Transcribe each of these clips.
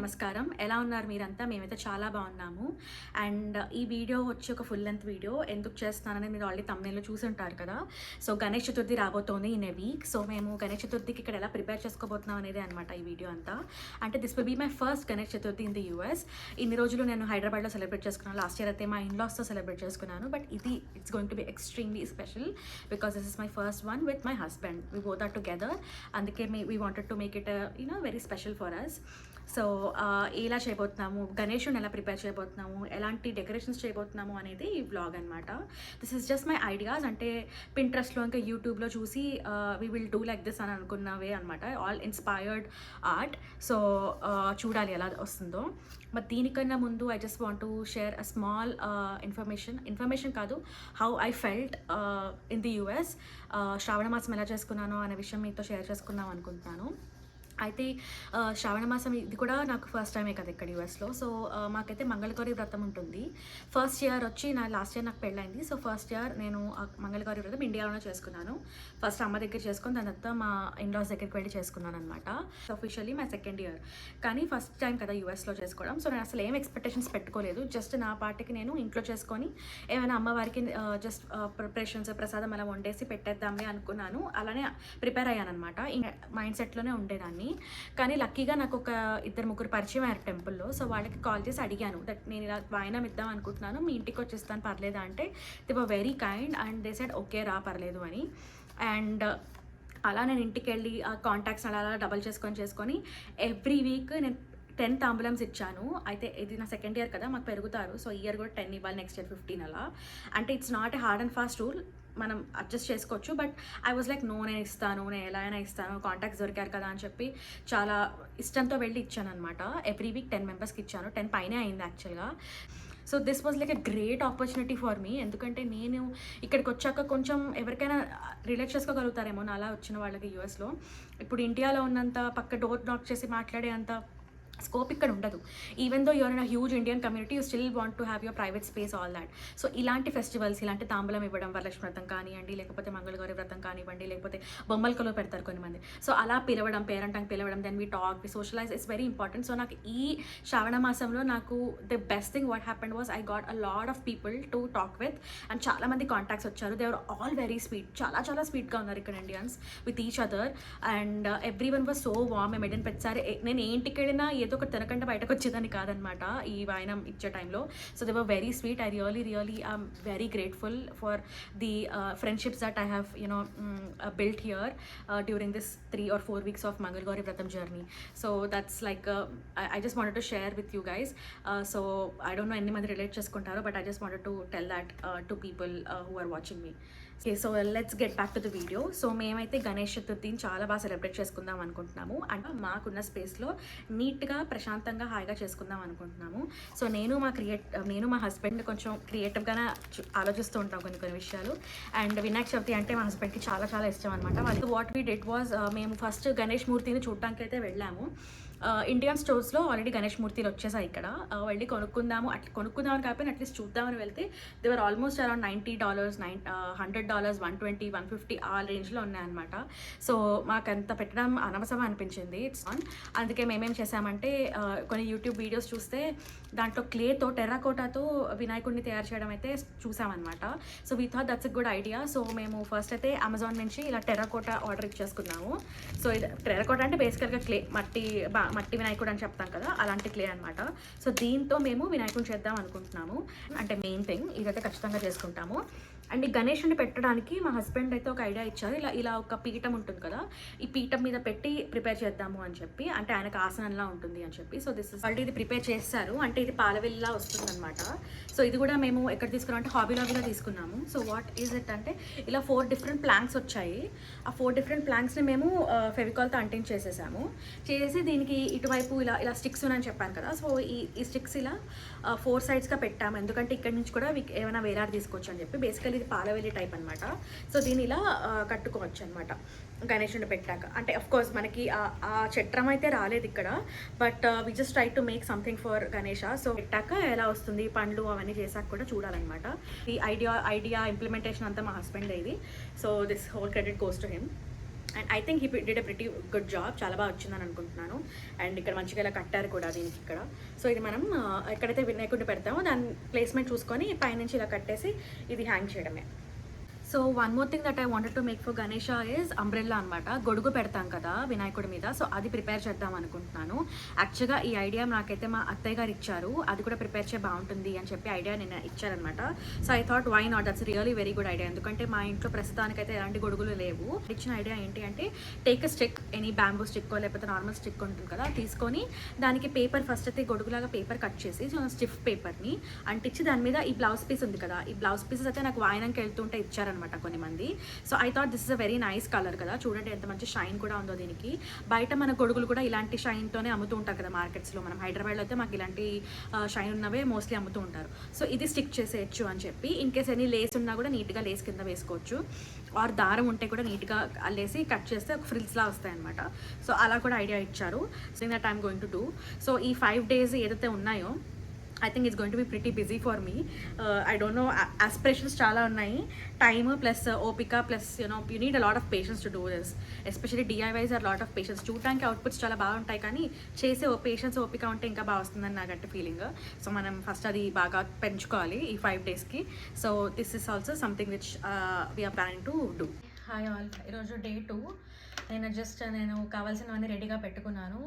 నమస్కారం. ఎలా ఉన్నారు మీరంతా? మేమైతే చాలా బాగున్నాము. అండ్ ఈ వీడియో వచ్చి ఒక ఫుల్ లెంత్ వీడియో. ఎందుకు చేస్తున్నానని మీరు ఆల్రెడీ థంబ్‌నెయిల్‌లో చూసుంటారు కదా! సో, గణేష్ చతుర్థి రాబోతోంది ఇన్ ఎ వీక్. సో, మేము గణేష్ చతుర్థికి ఇక్కడ ఎలా ప్రిపేర్ చేసుకోబోతున్నాం అనేదే అనమాట ఈ వీడియో అంతా. అంటే this will be my first Ganesh Chaturthi in the US. ఇన్ని రోజులు నేను హైదరాబాద్‌లో సెలబ్రేట్ చేసుకున్నాను. లాస్ట్ ఇయర్ అయితే మా ఇన్‌లాస్‌తో సెలబ్రేట్ చేసుకున్నాను. బట్ ఇది it's going to be extremely special because this is my first one with my husband. We both are together. అందుకే we wanted to make it very special for us. So ఎలా చేయబోతున్నాము, గణేషుని ఎలా prepare చేయబోతున్నాము, ఎలాంటి decorations చేయబోతున్నాము అనేది ఈ వ్లాగ్ అనమాట. This is just my ideas. అంటే పింట్రెస్ట్లో ఇంకా యూట్యూబ్లో చూసి we will do like this అని అనుకున్నవే అనమాట. All inspired art. సో చూడాలి ఎలా వస్తుందో. బట్ దీనికన్నా ముందు I just want to share a small information కాదు, how I felt in the US. Shravana మాసం ఎలా చేసుకున్నానో అనే విషయం మీతో షేర్ చేసుకుందాం అనుకుంటున్నాను. అయితే శ్రావణ మాసం ఇది కూడా నాకు ఫస్ట్ టైమే కదా ఇక్కడ యూఎస్లో. సో మాకైతే మంగళగౌరి వ్రతం ఉంటుంది. ఫస్ట్ ఇయర్ వచ్చి లాస్ట్ ఇయర్ నాకు పెళ్ళైంది. సో ఫస్ట్ ఇయర్ నేను మంగళగౌరి వ్రతం ఇండియాలోనే చేసుకున్నాను. ఫస్ట్ అమ్మ దగ్గర చేసుకుని దాని తర్వాత మా ఇన్లాస్ దగ్గరికి వెళ్ళి చేసుకున్నాను అనమాట. Officially my second year. కానీ ఫస్ట్ టైం కదా యూఎస్లో చేసుకోవడం. సో నేను అసలు ఏం ఎక్స్పెక్టేషన్స్ పెట్టుకోలేదు. జస్ట్ నా పార్టీకి నేను ఇంట్లో చేసుకొని ఏమైనా అమ్మవారికి జస్ట్ ప్రిపరేషన్స్ ప్రసాదం అలా వండేసి పెట్టేద్దాంలే అనుకున్నాను. అలానే ప్రిపేర్ అయ్యాను అనమాట. మైండ్ సెట్లోనే ఉండేదాన్ని. కానీ లక్కీగా నాకు ఒక ఇద్దరు ముగ్గురు పరిచయం అయ్యారు టెంపుల్లో. సో వాళ్ళకి కాల్ చేసి అడిగాను దట్ నేను ఇలా వాయినం ఇద్దాం అనుకుంటున్నాను, మీ ఇంటికి వచ్చేస్తాను పర్లేదా అంటే they were very kind and they said okay రా పర్లేదు అని. అండ్ అలా నేను ఇంటికి వెళ్ళి ఆ కాంటాక్ట్స్ అలా డబల్ చేసుకొని ఎవ్రీ వీక్ నేను 10 తాంబూలమ్స్ ఇచ్చాను. అయితే ఇది నా సెకండ్ ఇయర్ కదా, మాకు పెరుగుతారు. సో ఈ ఇయర్ కూడా 10 ఇవ్వాలి, నెక్స్ట్ ఇయర్ 15 అలా. అంటే it's not a hard and fast rule, మనం అడ్జస్ట్ చేసుకోవచ్చు. బట్ ఐ వాజ్ లైక్ నేను ఇస్తాను, నేను ఎలా అయినా ఇస్తాను, కాంటాక్ట్స్ దొరికారు కదా అని చెప్పి చాలా ఇష్టంతో వెళ్ళి ఇచ్చాను అనమాట. ఎవ్రీ వీక్ 10 మెంబర్స్కి ఇచ్చాను. 10 పైనే అయింది యాక్చువల్గా. So this was like a great opportunity for me. ఎందుకంటే నేను ఇక్కడికి వచ్చాక కొంచెం ఎవరికైనా రిలేట్ చేసుకోగలుగుతారేమో నా అలా వచ్చిన వాళ్ళకి యూఎస్లో. ఇప్పుడు ఇండియాలో ఉన్నంత పక్క డోర్ నాక్ చేసి మాట్లాడే అంత స్కోప్ ఇక్కడ ఉండదు. Even though you're in a huge Indian community, you still want to have your private space, all that. So ఇలాంటి ఫెస్టివల్స్, ఇలాంటి తాంబూలం ఇవ్వడం, వరలక్ష్మి వ్రతం కానివ్వండి, లేకపోతే మంగళగౌరి వ్రతం కానివ్వండి, లేకపోతే బొమ్మల కొలువు పెడతారు కొంతమంది. సో అలా పిలవడం, పేరెంట్కి పిలవడం, then we talk, we socialize, it's very important. So నాకు ఈ శ్రావణ మాసంలో నాకు the best thing what happened was I got a lot of people to talk with. And చాలా మంది కాంటాక్ట్స్ వచ్చారు. They are all very sweet, చాలా స్వీట్గా ఉన్నారు ఇక్కడ Indians with each other. And every one was so warm. మెడన్ ప్రతిసారి నేను ఏంటికి వెళ్ళినా ఏదో ఒక తినకుండా బయటకు వచ్చేదాన్ని కాదనమాట ఈ వాయినం ఇచ్చే టైంలో. So they were very sweet. I really I'm very grateful for the friendships that I have built here during this 3 or 4 weeks of Mangalgauri Vratam journey. So that's like I just wanted to share with you guys. So I don't know any mandi relate cheskuntaru, but I just wanted to tell that to people who are watching me. Okay, so let's get back to the video. So మేమైతే గణేష్ చతుర్థిని చాలా బాగా celebrate చేసుకుందాం అనుకుంటున్నాము. అంటే మాకున్న స్పేస్లో నీట్గా ప్రశాంతంగా హాయిగా చేసుకుందాం అనుకుంటున్నాము. సో నేను మా హస్బెండ్ కొంచెం క్రియేటివ్గానే ఆలోచిస్తూ ఉంటాం కొన్ని విషయాలు. అండ్ వినాయక చవితి అంటే మా హస్బెండ్కి చాలా ఇష్టం అనమాట. వాళ్ళు వాట్ వీ డిడ్ వాజ్ మేము ఫస్ట్ గణేష్ మూర్తిని చూడటానికి అయితే వెళ్ళాము. ఇండియన్ స్టోర్స్లో ఆల్రెడీ గణేష్ మూర్తిలు వచ్చేసాయి ఇక్కడ. వెళ్ళి కొనుక్కుందామని కాకపోయినా అట్లీస్ట్ చూద్దామని వెళ్తే దేవర్ ఆల్మోస్ట్ అరౌండ్ $90, $100, $120, $150 ఆ రేంజ్లో ఉన్నాయన్నమాట. సో మాకు అంత పెట్టడం అనవసరం అనిపించింది. It's on. అందుకే మేమేం చేసామంటే కొన్ని యూట్యూబ్ వీడియోస్ చూస్తే దాంట్లో క్లేతో టెర్రాకోటాతో వినాయకుడిని తయారు చేయడం అయితే చూసామన్నమాట. So we thought that's a good idea. So మేము ఫస్ట్ అయితే అమెజాన్ నుంచి ఇలా టెర్రాకోటా ఆర్డర్ ఇచ్చేసుకున్నాము. సో ఇది టెర్రాకోటా అంటే బేసికల్గా క్లే, మట్టి వినాయకుడు అని చెప్తాం కదా, అలాంటి క్లే అనమాట. సో దీంతో మేము వినాయకుడిని చేద్దాం అనుకుంటున్నాము. అంటే మెయిన్ థింగ్ ఇదైతే ఖచ్చితంగా చేసుకుంటాము. అండ్ ఈ గణేషుని పెట్టడానికి మా హస్బెండ్ అయితే ఒక ఐడియా ఇచ్చారు. ఇలా ఒక పీఠం ఉంటుంది కదా, ఈ పీఠం మీద పెట్టి ప్రిపేర్ చేద్దాము అని చెప్పి, అంటే ఆయనకు ఆసనంలా ఉంటుంది అని చెప్పి. సో దిస్ ఇస్ ఆల్రెడీ ఇది ప్రిపేర్ చేస్తారు. అంటే ఇది పాలవెల్లా వస్తుంది అనమాట. సో ఇది కూడా మేము ఎక్కడ తీసుకున్నాం అంటే హాబీ లాబీలో తీసుకున్నాము. సో వాట్ ఈజ్ ఇట్ అంటే ఇలా 4 డిఫరెంట్ ప్లాంక్స్ వచ్చాయి. ఆ 4 డిఫరెంట్ ప్లాంక్స్ని మేము ఫెవికాల్తో అంటించేసేసాము. చేసి దీనికి ఇటువైపు ఇలా స్టిక్స్ ఉన్నాయని చెప్పాను కదా. సో ఈ స్టిక్స్ ఇలా 4 సైడ్స్గా పెట్టాము. ఎందుకంటే ఇక్కడ నుంచి కూడా ఏమైనా వేలాడి తీసుకోవచ్చు అని చెప్పి. బేసికలీ ఇది పాలవెల్లి టైప్ అనమాట. సో దీని ఇలా కట్టుకోవచ్చు అనమాట గణేషుని పెట్టాక. అంటే అఫ్ కోర్స్ మనకి ఆ చట్రం అయితే రాలేదు ఇక్కడ, but we just try to make something for Ganesha. So పెట్టాక ఎలా వస్తుంది, పండ్లు అవన్నీ చేశాక కూడా చూడాలన్నమాట. ఈ ఐడియా ఇంప్లిమెంటేషన్ అంతా మా హస్బెండ్ ఇది. So this whole credit goes to him. And I think he did a pretty good job, చాలా బాగా వచ్చిందని అనుకుంటున్నాను. అండ్ ఇక్కడ మంచిగా ఇలా కట్టారు కూడా దీనికి ఇక్కడ. సో ఇది మనం ఎక్కడైతే వినాయకుడిని పెడతామో దాని ప్లేస్మెంట్ చూసుకొని పైనుంచి ఇలా కట్టేసి ఇది హ్యాంగ్ చేయడమే. So one more thing that I wanted to make for Ganesha is umbrella అనమాట. గొడుగు పెడతాం కదా వినాయకుడి మీద, సో అది ప్రిపేర్ చేద్దాం అనుకుంటున్నాను. యాక్చువల్గా ఈ ఐడియా నాకైతే మా అత్తయ్య గారు ఇచ్చారు, అది కూడా ప్రిపేర్ చేయ బాగుంటుంది అని చెప్పి ఐడియా నేను ఇచ్చారనమాట. So I thought why not, that's really very good idea. ఎందుకంటే మా ఇంట్లో ప్రస్తుతానికైతే ఎలాంటి గొడుగులు లేవు. ఇచ్చిన ఐడియా ఏంటి అంటే, take a stick, any bamboo stick లేకపోతే నార్మల్ స్టిక్ ఉంటుంది కదా, తీసుకొని దానికి పేపర్ ఫస్ట్ అయితే గొడుగులాగా పేపర్ కట్ చేసి స్టిఫ్ పేపర్ని అంటించి దాని మీద ఈ బ్లౌజ్ పీస్ ఉంది కదా, ఈ బ్లౌజ్ పీసెస్ అయితే నాకు వాయనంకి వెళ్తుంటే ఇచ్చారనమాట కొన్ని మంది. So I thought this is a very nice colour కదా, చూడండి ఎంత మంచి షైన్ కూడా ఉందో దీనికి. బయట మన గొడుగులు కూడా ఇలాంటి షైన్తోనే అమ్ముతూ ఉంటారు కదా మార్కెట్స్లో. మనం హైదరాబాద్లో అయితే మాకు ఇలాంటి షైన్ ఉన్నవే మోస్ట్లీ అమ్ముతూ ఉంటారు. సో ఇది స్టిక్ చేసేయచ్చు అని చెప్పి, ఇన్ కేస్ ఎనీ లేస్ ఉన్నా కూడా నీట్గా లేస్ కింద వేసుకోవచ్చు, ఆర్ దారం ఉంటే కూడా నీట్గా అల్లేసి కట్ చేస్తే ఒక ఫ్రిల్స్లా వస్తాయి అనమాట. సో అలా కూడా ఐడియా ఇచ్చారు. So that I'm going to do. So ఈ 5 days ఏదైతే ఉన్నాయో I think it's going to be pretty busy for me. I don't know, aspirations చాలా ఉన్నాయి. టైమ్ ప్లస్ ఓపిక plus you need a lot of patience to do this. Especially DIYs are lot of patience. చూడటానికి outputs చాలా బాగుంటాయి కానీ చేసే patience ఓపిక ఉంటే ఇంకా బాగా వస్తుందని నాకంటే ఫీలింగ్. సో మనం ఫస్ట్ అది బాగా పెంచుకోవాలి ఈ 5 daysకి. So this is also something which we are planning to do. Hi all, ఈరోజు Day 2. నేను కావాల్సినవన్నీ రెడీగా పెట్టుకున్నాను,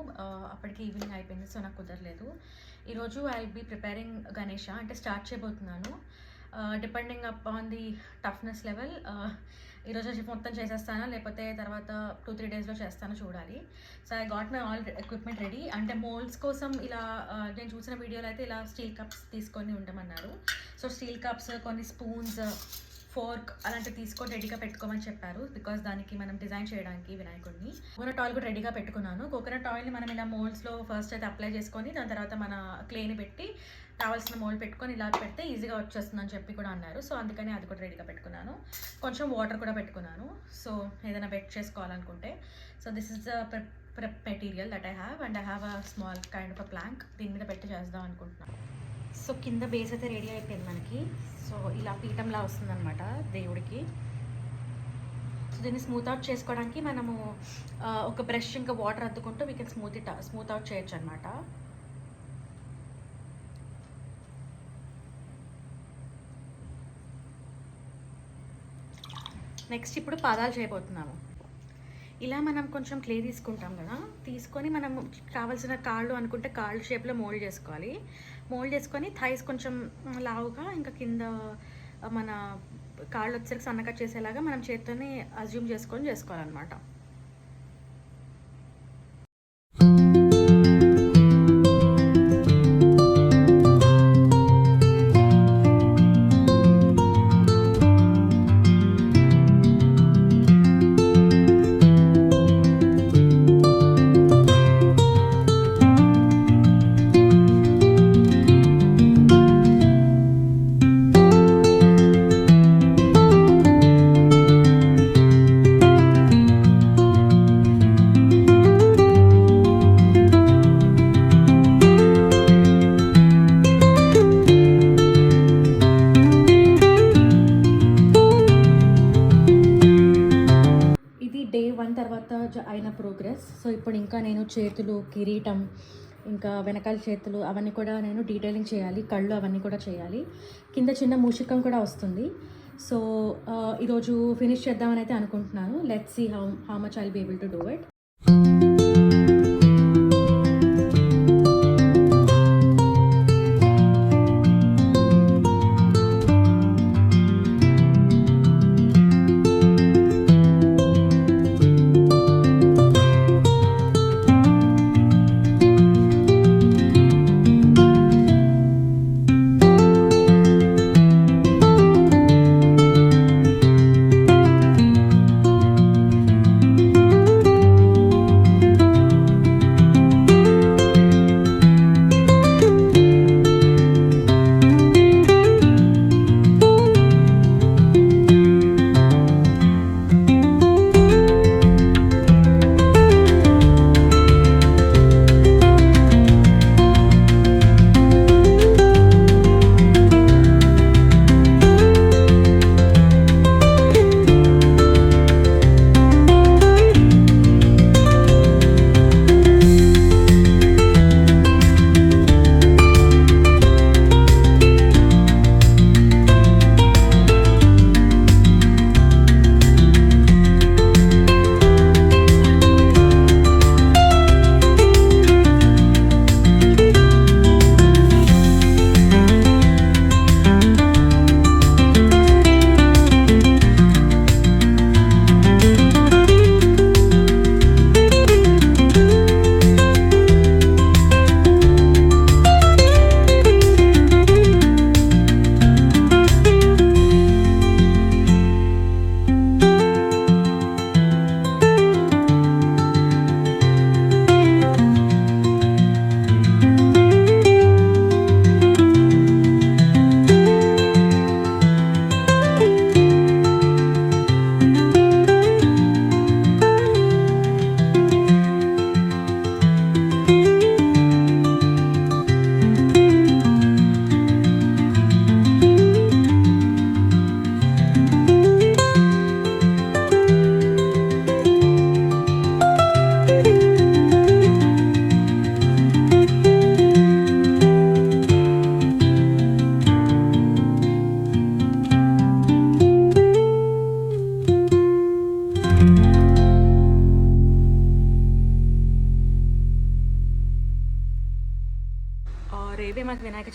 అప్పటికి ఈవినింగ్ అయిపోయింది, సో నాకు కుదరలేదు. ఈరోజు I will be preparing Ganesha, అంటే స్టార్ట్ చేయబోతున్నాను. Depending upon the toughness level ఈరోజు మొత్తం చేసేస్తాను, లేకపోతే తర్వాత 2-3 daysలో చేస్తాను, చూడాలి. So I got my all equipment ready. అంటే మోల్డ్స్ కోసం ఇలా నేను చూసిన వీడియోలో అయితే ఇలా స్టీల్ కప్స్ తీసుకొని ఉండమన్నారు. సో స్టీల్ కప్స్, కొన్ని స్పూన్స్, ఫోర్క్ అలాంటివి తీసుకొని రెడీగా పెట్టుకోమని చెప్పారు, బికాస్ దానికి మనం డిజైన్ చేయడానికి వినాయకుడిని. కోకోనట్ ఆయిల్ కూడా రెడీగా పెట్టుకున్నాను. కోకోనట్ ఆయిల్ని మనం ఇలా మోల్డ్స్లో ఫస్ట్ అయితే అప్లై చేసుకొని దాని తర్వాత మన క్లేని పెట్టి కావాల్సిన మోల్డ్ పెట్టుకొని ఇలా పెడితే ఈజీగా వచ్చేస్తుందని చెప్పి కూడా అన్నారు. సో అందుకని అది కూడా రెడీగా పెట్టుకున్నాను. కొంచెం వాటర్ కూడా పెట్టుకున్నాను, సో ఏదైనా వెట్ చేసుకోవాలనుకుంటే. So this is the prep material that I have, and I have a small kind of a plank. దీని మీద పెట్టి చేద్దాం అనుకుంటున్నాను. సో కింద బేస్ అయితే రెడీ అయిపోయింది మనకి. సో ఇలా పీఠంలా వస్తుందన్నమాట దేవుడికి. సో దీన్ని స్మూత్ అవుట్ చేసుకోవడానికి మనము ఒక బ్రష్ ఇంకా వాటర్ అద్దుకుంటూ వీ కెన్ స్మూత్ అవుట్ చేయొచ్చు అనమాట. నెక్స్ట్ ఇప్పుడు పాదాలు చేయబోతున్నాము. ఇలా మనం కొంచెం క్లే తీసుకుంటాం కదా, తీసుకొని మనం కావాల్సిన కాళ్ళు అనుకుంటే కాళ్ళు షేప్లో మోల్డ్ చేసుకోవాలి. మోల్డ్ చేసుకొని థైస్ కొంచెం లావుగా, ఇంకా కింద మన కాళ్ళు వచ్చేసరికి సన్నగా చేసేలాగా మనం చేత్తోనే అజ్యూమ్ చేసుకొని చేసుకోవాలన్నమాట. Day 1 తర్వాత అయిన ప్రోగ్రెస్. సో ఇప్పుడు ఇంకా నేను చేతులు, కిరీటం, ఇంకా వెనకాల చేతులు అవన్నీ కూడా నేను డీటెయిలింగ్ చేయాలి, కళ్ళు అవన్నీ కూడా చేయాలి. కింద చిన్న మూషికం కూడా వస్తుంది. సో ఈరోజు ఫినిష్ చేద్దామని అయితే అనుకుంటున్నాను. Let's see how much I will be able to do it.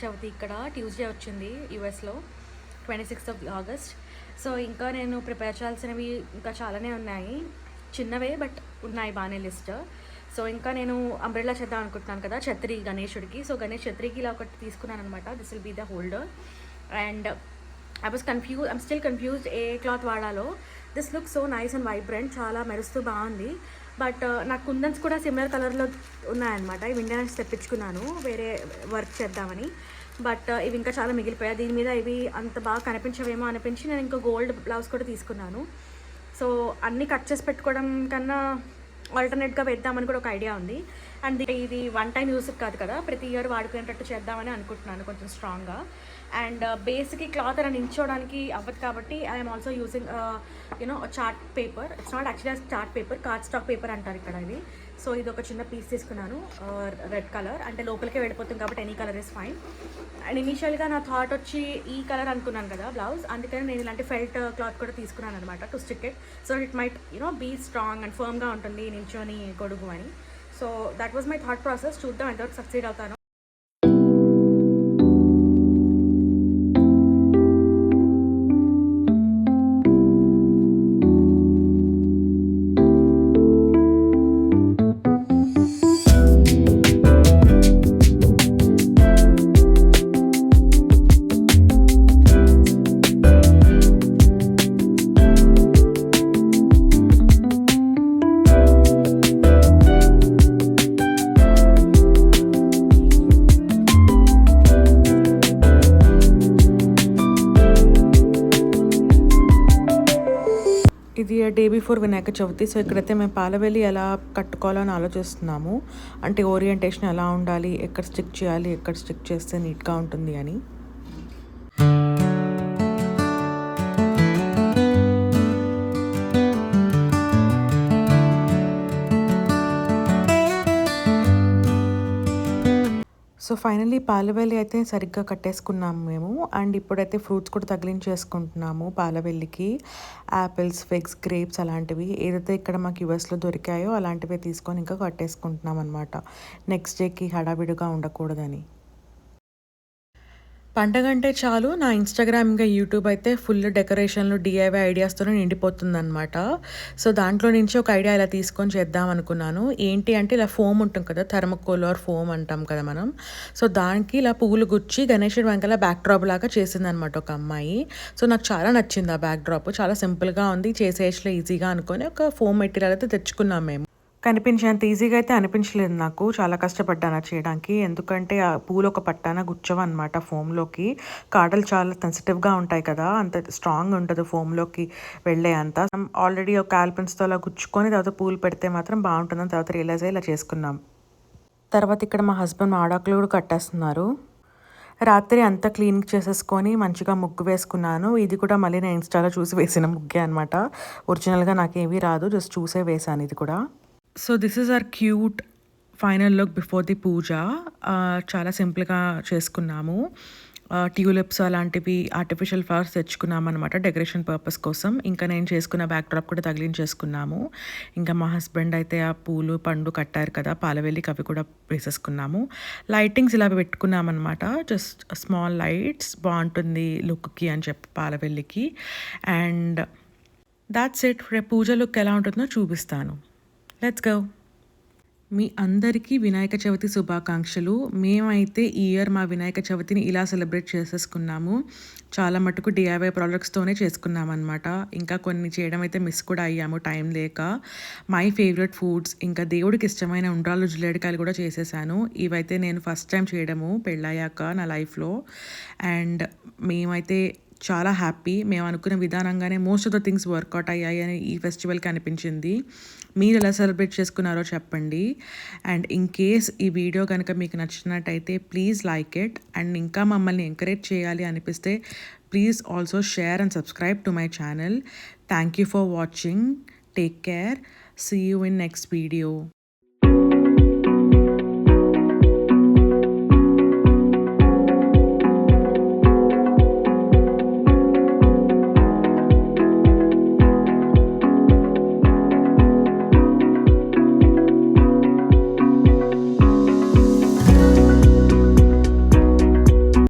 చవితి ఇక్కడ ట్యూస్డే వచ్చింది యూఎస్లో 26th August. సో ఇంకా నేను ప్రిపేర్ చేయాల్సినవి ఇంకా చాలానే ఉన్నాయి, చిన్నవే బట్ ఉన్నాయి బాగానే లిస్ట్. సో ఇంకా నేను అంబ్రెల్లా చేద్దాం అనుకుంటున్నాను కదా, ఛత్రి గణేశుడికి. సో గణేష్ ఛత్రికి ఇలా ఒకటి తీసుకున్నాను అనమాట. This will be the holder. And I'm still confused ఏ క్లాత్ వాడాలో. This look so nice and vibrant, చాలా మెరుస్తూ బాగుంది. బట్ నాకు కుందన్స్ కూడా సిమిలర్ కలర్లో ఉన్నాయన్నమాట. ఇవి ఇండియా నుంచి తెప్పించుకున్నాను వేరే వర్క్ చేద్దామని. బట్ ఇవి ఇంకా చాలా మిగిలిపోయాయి. దీని మీద ఇవి అంత బాగా కనిపించవేమో అనిపించి నేను ఇంకా గోల్డ్ బ్లౌజ్ కూడా తీసుకున్నాను. సో అన్నీ కట్ చేసి పెట్టుకోవడం కన్నా ఆల్టర్నేట్గా వేద్దామని కూడా ఒక ఐడియా ఉంది. అండ్ ఇది వన్ టైం యూస్ కాదు కదా, ప్రతి ఇయర్ వాడుకునేటట్టు చేద్దామని అనుకుంటున్నాను కొంచెం స్ట్రాంగ్గా. అండ్ బేసిక్ క్లాత్ అలా నించోడానికి అవ్వదు కాబట్టి I'm also using chart paper. It's not actually chart paper, card stock paper అంటారు ఇక్కడ ఇది. సో ఇది ఒక చిన్న పీస్ తీసుకున్నాను, రెడ్ కలర్, అంటే లోపలికే వెళ్ళిపోతుంది కాబట్టి any colour is fine. And ఇనీషియల్గా నా థాట్ వచ్చి ఈ కలర్ అనుకున్నాను కదా బ్లౌజ్, అందుకని నేను ఇలాంటి ఫెల్ట్ క్లాత్ కూడా తీసుకున్నాను అనమాట to stick it. So it might be strong and ఫర్మ్గా ఉంటుంది నించోని గొడుగు అని. So that was my thought process. చూద్దాం ఎంతవరకు సక్సీడ్ అవుతాను. ఇది day before Vinayaka Chavithi. So ఇక్కడైతే మేము పాలవెల్లి ఎలా కట్టుకోవాలో అని ఆలోచిస్తున్నాము. అంటే ఓరియంటేషన్ ఎలా ఉండాలి, ఎక్కడ స్టిక్ చేయాలి, ఎక్కడ స్టిక్ చేస్తే నీట్గా ఉంటుంది అని. సో ఫైనల్లీ పాలవెల్లి అయితే సరిగ్గా కట్టేసుకున్నాము మేము. అండ్ ఇప్పుడైతే ఫ్రూట్స్ కూడా తగిలించేసుకుంటున్నాము పాలవెల్లికి. యాపిల్స్, ఫిగ్స్, గ్రేప్స్ అలాంటివి ఏదైతే ఇక్కడ మాకు యూఎస్లో దొరికాయో అలాంటివి తీసుకొని ఇంకా కట్టేసుకుంటున్నాం అనమాట, నెక్స్ట్ డేకి హడావిడిగా ఉండకూడదని. పండగ అంటే చాలు నా ఇన్స్టాగ్రామ్ ఇంకా యూట్యూబ్ అయితే ఫుల్ డెకరేషన్లు, డిఐవై ఐడియాస్తోనే నిండిపోతుందన్నమాట. సో దాంట్లో నుంచి ఒక ఐడియా ఇలా తీసుకొని చేద్దాం అనుకున్నాను. ఏంటి అంటే ఇలా ఫోమ్ ఉంటుంది కదా, థర్మకోల్ ఆర్ ఫోమ్ అంటాం కదా మనం. సో దానికి ఇలా పువ్వులు గుచ్చి గణేశుడి వెంకల బ్యాక్ డ్రాప్ లాగా చేసిందనమాట ఒక అమ్మాయి. సో నాకు చాలా నచ్చింది ఆ బ్యాక్ డ్రాప్, చాలా సింపుల్గా ఉంది, చేసేయచ్చులో ఈజీగా అనుకొని ఒక ఫోమ్ మెటీరియల్ అయితే తెచ్చుకున్నాం మేము. కనిపించేంత ఈజీగా అయితే అనిపించలేదు నాకు, చాలా కష్టపడ్డాను చేయడానికి. ఎందుకంటే ఆ పూలు ఒక పట్టాన గుచ్చవన్నమాట ఫోమ్లోకి. కాడలు చాలా సెన్సిటివ్గా ఉంటాయి కదా, అంత స్ట్రాంగ్ ఉంటుంది ఫోమ్లోకి వెళ్ళే అంతా. ఆల్రెడీ ఒక ఆల్పిన్స్తో అలా గుచ్చుకొని తర్వాత పూలు పెడితే మాత్రం బాగుంటుందని తర్వాత రియలైజ్ అయ్యి ఇలా చేసుకున్నాం. తర్వాత ఇక్కడ మా హస్బెండ్ మాడాకులు కూడా కట్టేస్తున్నారు. రాత్రి అంతా క్లీన్ చేసేసుకొని మంచిగా ముగ్గు వేసుకున్నాను. ఇది కూడా మళ్ళీ నేను ఇన్స్టాలో చూసి వేసిన ముగ్గే అనమాట, ఒరిజినల్గా నాకేమీ రాదు, జస్ట్ చూసే వేసాను ఇది కూడా. So this is our cute final look before the puja. చాలా సింపుల్గా చేసుకున్నాము. ట్యూలిప్స్ అలాంటివి ఆర్టిఫిషియల్ ఫ్లవర్స్ తెచ్చుకున్నాము అనమాట డెకరేషన్ పర్పస్ కోసం. ఇంకా నేను చేసుకున్న బ్యాక్ డ్రాప్ కూడా తగిలించేసుకున్నాము. ఇంకా మా హస్బెండ్ అయితే ఆ పూలు పండు కట్టారు కదా పాలవెల్లికి, అవి కూడా వేసేసుకున్నాము. లైటింగ్స్ ఇలా పెట్టుకున్నామన్నమాట, జస్ట్ స్మాల్ లైట్స్, బాగుంటుంది లుక్కి అని చెప్పి పాలవెల్లికి. And that's it. రేపు పూజ లుక్ ఎలా ఉంటుందో చూపిస్తాను. Let's go. మీ అందరికీ వినాయక చవితి శుభాకాంక్షలు. మేమైతే ఈ ఇయర్ మా వినాయక చవితిని ఇలా సెలబ్రేట్ చేసేసుకున్నాము. చాలా మటుకు డిఐవై ప్రోడక్ట్స్తోనే చేసుకున్నాం అనమాట. ఇంకా కొన్ని చేయడం అయితే మిస్ కూడా అయ్యాము టైం లేక. మై ఫేవరెట్ ఫుడ్స్, ఇంకా దేవుడికి ఇష్టమైన ఉండ్రాళ్ళు, జిల్లేడికాయలు కూడా చేసేసాను. ఇవైతే నేను ఫస్ట్ టైం చేయడము పెళ్ళయ్యాక నా లైఫ్లో. అండ్ మేమైతే చాలా హ్యాపీ. మేము అనుకున్న విధానంగానే most of the things work out అయ్యాయి అని ఈ ఫెస్టివల్కి అనిపించింది. మీరు ఎలా సెలబ్రేట్ చేసుకున్నారో చెప్పండి. అండ్ ఇన్ కేస్ ఈ వీడియో కనుక మీకు నచ్చినట్టయితే ప్లీజ్ లైక్ ఇట్. అండ్ ఇంకా మమ్మల్ని ఎంకరేజ్ చేయాలి అనిపిస్తే please also share and subscribe to my channel. Thank you for watching. Take care. See you in next video.